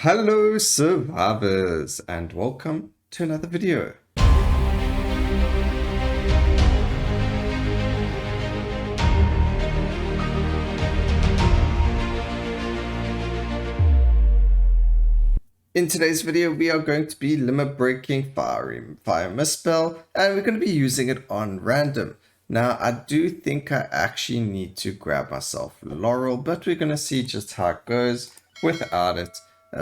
Hello survivors and welcome to another video. In today's video we are going to be limit breaking fire Muspell, and we're going to be using it on random. Now I do think I actually need to grab myself Laurel, but we're going to see just how it goes without it.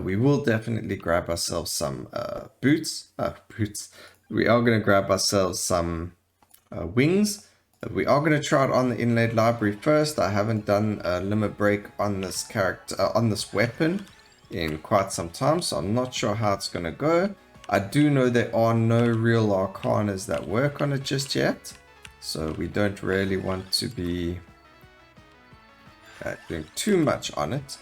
We will definitely grab ourselves some boots. We are going to grab ourselves some wings. We are going to try it on the inlaid library first. I haven't done a limit break on this character, on this weapon in quite some time, so I'm not sure how it's going to go. I do know there are no real arcanas that work on it just yet, so we don't really want to be doing too much on it.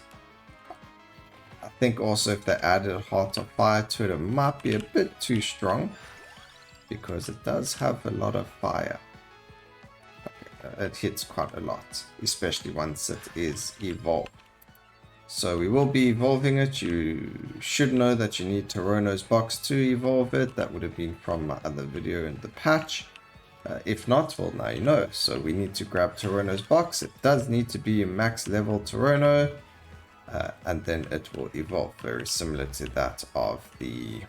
I think also if they added a Heart of Fire to it, it might be a bit too strong because it does have a lot of fire. It hits quite a lot, especially once it is evolved. So we will be evolving it. You should know that you need Torono's box to evolve it. That would have been from my other video in the patch. If not, well, now you know. So we need to grab Torono's box. It does need to be a max level Torono. And then it will evolve, very similar to that of the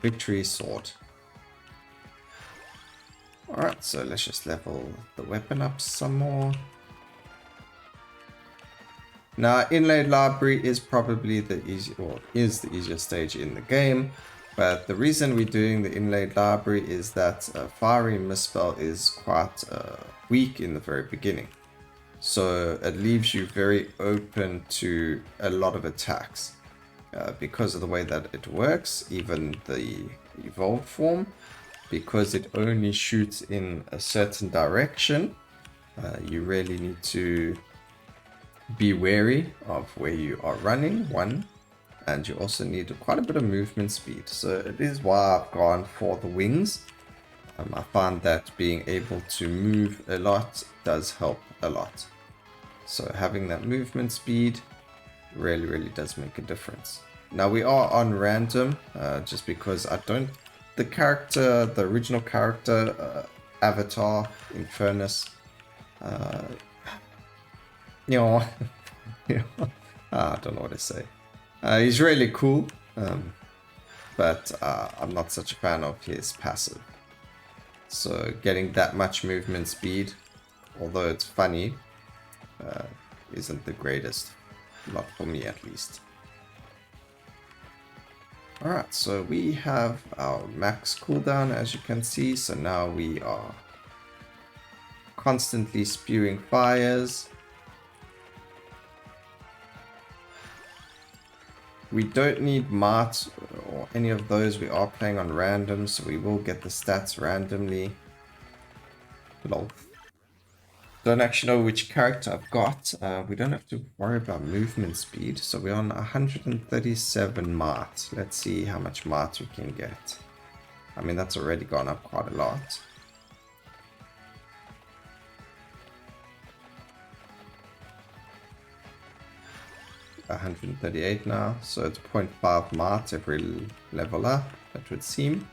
Victory Sword. Alright, so let's just level the weapon up some more. Now, inlaid library is probably the easiest stage in the game, but the reason we're doing the inlaid library is that Fiery Muspell is quite weak in the very beginning. So it leaves you very open to a lot of attacks because of the way that it works, even the evolved form, because it only shoots in a certain direction. You really need to be wary of where you are running, and you also need quite a bit of movement speed. So it is why I've gone for the wings. I find that being able to move a lot does help a lot. So having that movement speed really does make a difference. Now we are on random, just because the original character, Avatar, Infernus, I don't know what to say. He's really cool, but I'm not such a fan of his passive. So getting that much movement speed, although it's funny, isn't the greatest. Not for me at least. Alright, so we have our max cooldown, as you can see. So now we are constantly spewing fires. We don't need Mart or any of those. We are playing on random, so we will get the stats randomly. Lol. Don't actually know which character I've got. We don't have to worry about movement speed, so we're on 137 Mart. Let's see how much Mart we can get. I mean, that's already gone up quite a lot. $138 now, so it's 0.5 Mart every level up, that would seem.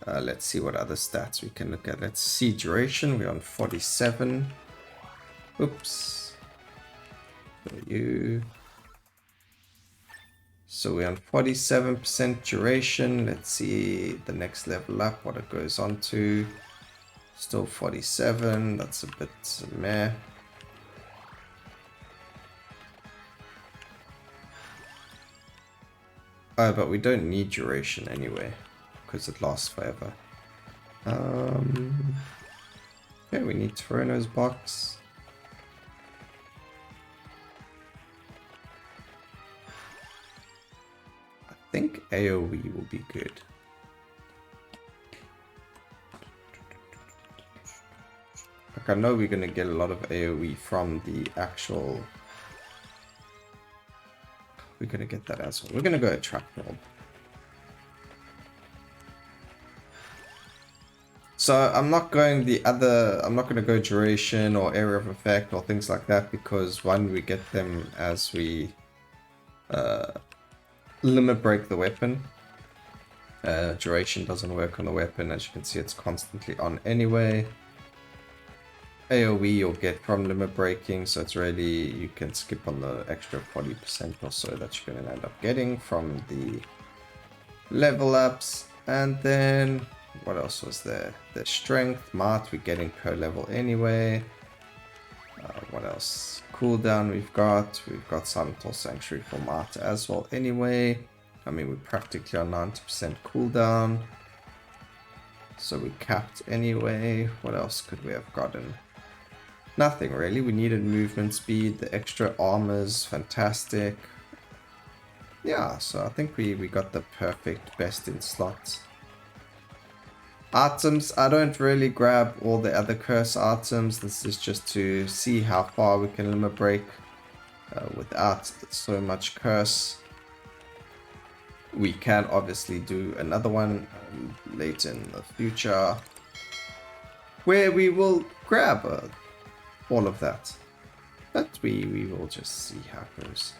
Let's see what other stats we can look at. Let's see duration. We're on 47. Oops. So we're on 47% duration. Let's see the next level up, what it goes on to. Still 47. That's a bit meh. Oh, but we don't need duration anyway, because it lasts forever. Okay, we need Torono's box. I think AoE will be good. Like, I know we're going to get a lot of AoE from the actual... We're going to get that as well. We're going to go Attract Mob. So I'm not going I'm not going to go duration or area of effect or things like that, because one, we get them as we limit break the weapon. Duration doesn't work on the weapon. As you can see, it's constantly on anyway. AoE you'll get from limit breaking, so it's really, you can skip on the extra 40% or so that you're going to end up getting from the level ups. And then what else was there? The strength, might we're getting per level anyway. What else? Cooldown we've got Silent Hill Sanctuary for might as well anyway. I mean, we're practically on 90% cooldown, so we capped anyway. What else could we have gotten? Nothing really. We needed movement speed. The extra armor's fantastic. Yeah, so I think we got the perfect best in slots. Items, I don't really grab all the other curse items. This is just to see how far we can limit break without so much curse. We can obviously do another one later in the future where we will grab all of that, but we will just see how it goes.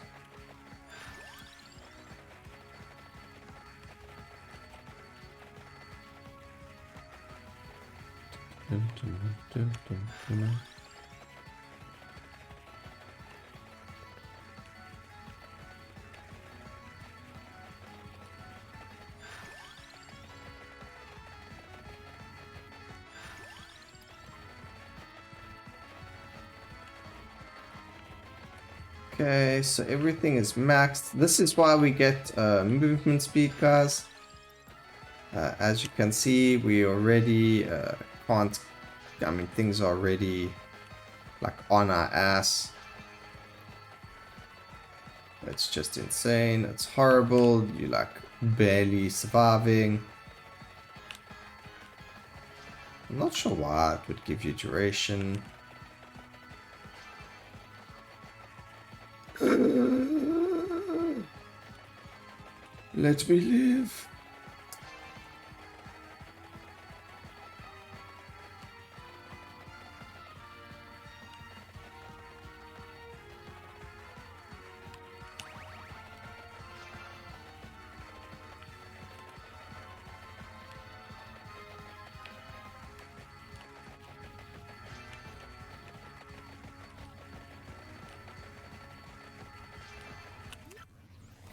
Okay, so everything is maxed. This is why we get movement speed, guys. As you can see, we already can't, I mean, things are already like on our ass. It's just insane. It's horrible. You like barely surviving. I'm not sure why it would give you duration. Let me live.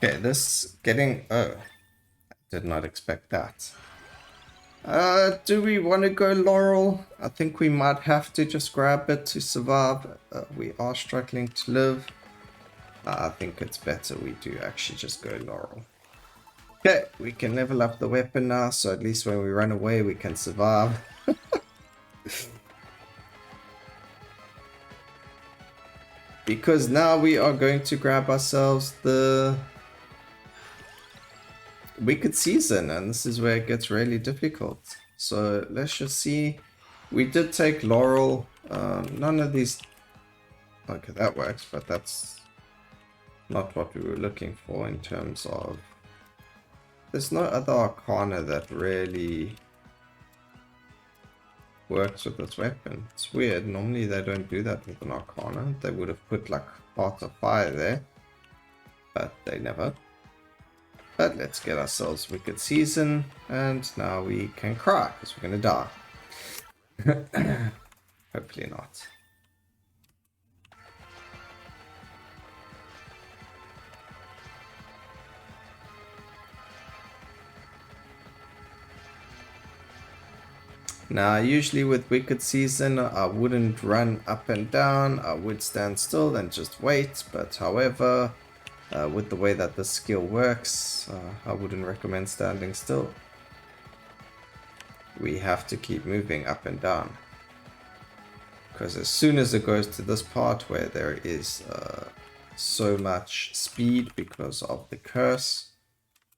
Okay, this getting... Oh, I did not expect that. Do we want to go Laurel? I think we might have to just grab it to survive. We are struggling to live. I think it's better we do actually just go Laurel. Okay, we can level up the weapon now, so at least when we run away we can survive. Because now we are going to grab ourselves the Wicked Season, and this is where it gets really difficult. So let's just see. We did take Laurel. None of these... Okay, that works, but that's not what we were looking for in terms of... There's no other Arcana that really works with this weapon. It's weird. Normally they don't do that with an Arcana. They would have put like Heart of Fire there, but they never. But let's get ourselves Wicked Season, and now we can cry, because we're going to die. Hopefully not. Now, usually with Wicked Season, I wouldn't run up and down. I would stand still and just wait, but however... with the way that the skill works, I wouldn't recommend standing still. We have to keep moving up and down. Because as soon as it goes to this part where there is so much speed because of the curse,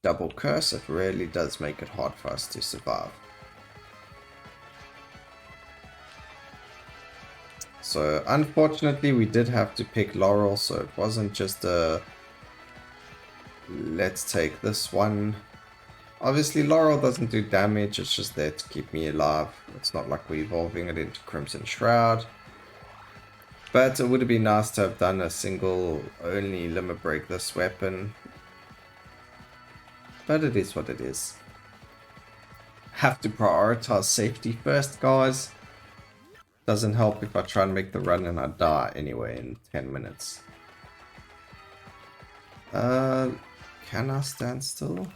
double curse, it really does make it hard for us to survive. So unfortunately we did have to pick Laurel, so it wasn't just a... Let's take this one. Obviously Laurel doesn't do damage, it's just there to keep me alive. It's not like we're evolving it into Crimson Shroud. But it would have been nice to have done a single only limit break this weapon. But it is what it is. Have to prioritize safety first, guys. Doesn't help if I try and make the run and I die anyway in 10 minutes. Can I stand still?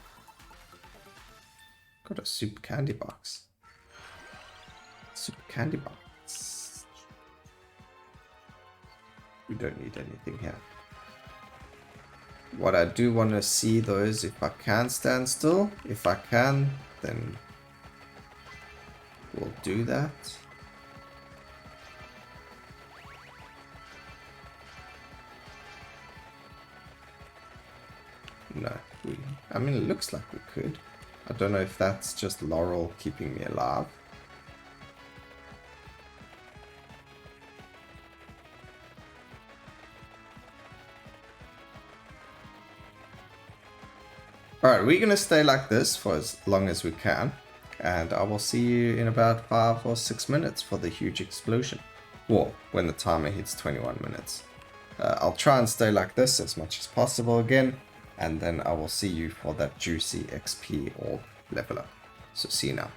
Got a soup candy box. Soup candy box. We don't need anything here. What I do want to see though is if I can stand still. If I can, then we'll do that. No, I mean, it looks like we could. I don't know if that's just Laurel keeping me alive. Alright, we're going to stay like this for as long as we can. And I will see you in about 5 or 6 minutes for the huge explosion. Well, when the timer hits 21 minutes. I'll try and stay like this as much as possible again. And then I will see you for that Juicy EXP or level up. So see you now.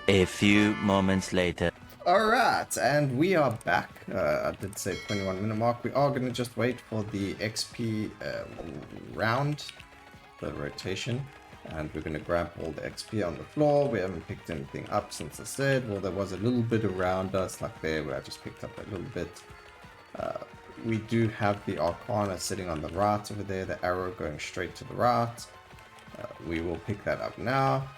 A few moments later. Alright, and we are back. I did say 21-minute mark. We are going to just wait for the XP round, the rotation. And we're going to grab all the XP on the floor. We haven't picked anything up since I said. Well, there was a little bit around us, like there, where I just picked up a little bit. We do have the Arcana sitting on the right over there, the arrow going straight to the right. We will pick that up now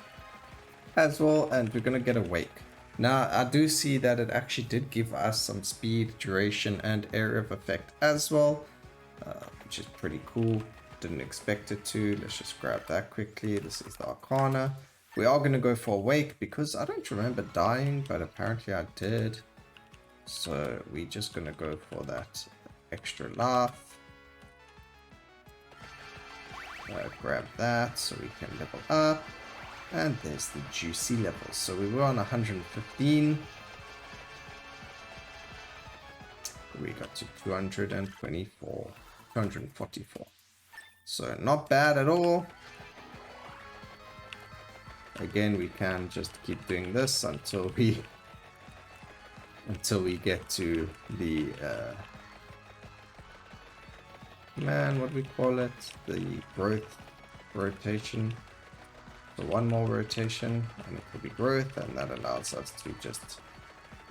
as well, and we're going to get a wake. Now, I do see that it actually did give us some speed, duration, and area of effect as well, which is pretty cool. Didn't expect it to. Let's just grab that quickly. This is the Arcana. We are going to go for a wake because I don't remember dying, but apparently I did. So we're just going to go for that extra life. Grab that so we can level up. And there's the juicy level. So we were on 115. We got to 224. 244. So not bad at all. Again, we can just keep doing this until we get to the what we call it, the growth rotation. So one more rotation and it will be growth, and that allows us to just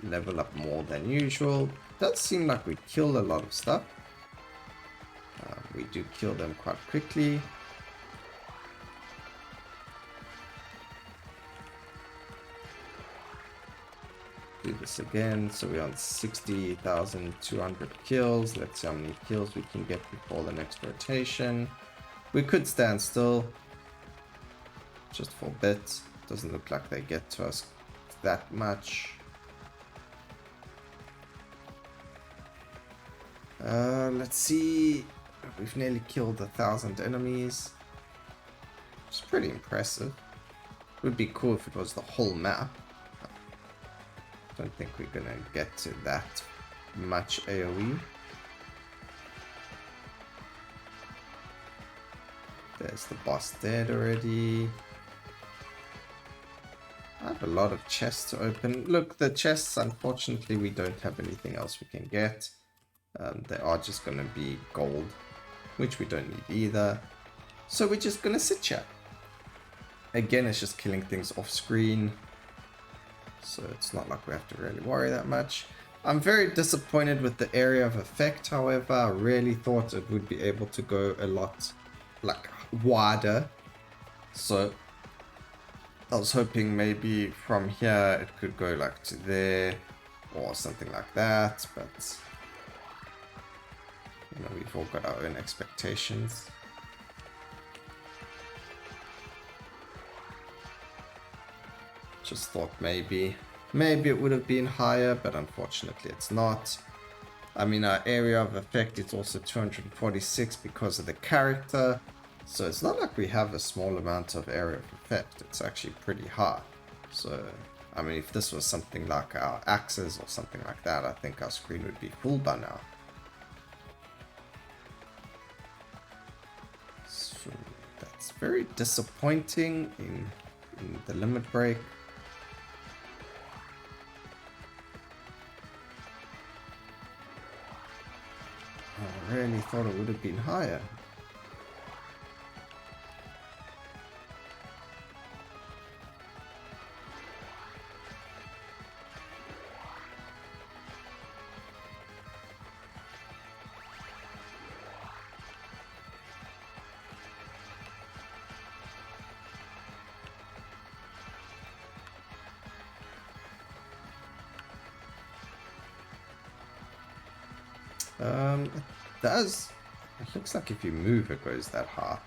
level up more than usual. Does seem like we killed a lot of stuff. We do kill them quite quickly. Do this again. So we're on 60,200 kills. Let's see how many kills we can get before the next rotation. We could stand still just for a bit. Doesn't look like they get to us that much. Let's see. We've nearly killed 1,000 enemies. It's pretty impressive. Would be cool if it was the whole map. Don't think we're gonna get to that much AoE. There's the boss dead already. I have a lot of chests to open. Look, the chests, unfortunately, we don't have anything else we can get. They are just gonna be gold, which we don't need either. So we're just gonna sit here. Again, it's just killing things off screen. So it's not like we have to really worry that much. I'm very disappointed with the area of effect, however. I really thought it would be able to go a lot like wider. So I was hoping maybe from here it could go like to there or something like that, but you know, we've all got our own expectations. Just thought maybe it would have been higher, but unfortunately it's not. I mean, our area of effect is also 246 because of the character. So it's not like we have a small amount of area of effect. It's actually pretty high. So I mean, if this was something like our axes or something like that, I think our screen would be full by now. So that's very disappointing in the limit break. I really thought it would have been higher. It does. It looks like if you move, it goes that high.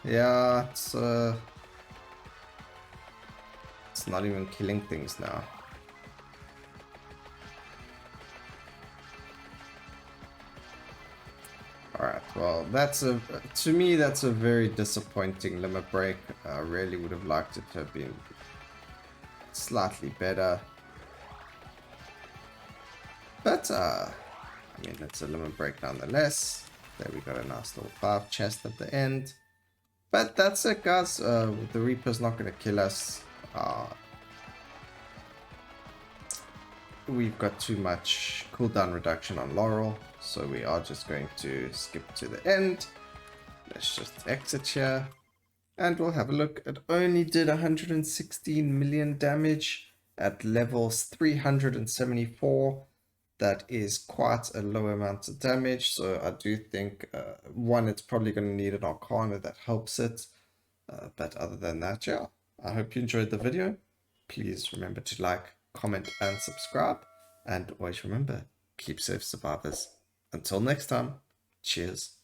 Yeah, it's not even killing things now. Alright, well, to me, that's a very disappointing limit break. I really would have liked it to have been slightly better. But, I mean, it's a limit break nonetheless. There we got a nice little 5 chest at the end. But that's it, guys. The Reaper's not going to kill us. We've got too much cooldown reduction on Laurel, so we are just going to skip to the end. Let's just exit here, and we'll have a look. It only did 116 million damage at levels 374. That is quite a low amount of damage, so I do think, one, it's probably going to need an Arcana that helps it. But other than that, yeah, I hope you enjoyed the video. Please remember to like, comment, and subscribe. And always remember, keep safe, survivors. Until next time, cheers.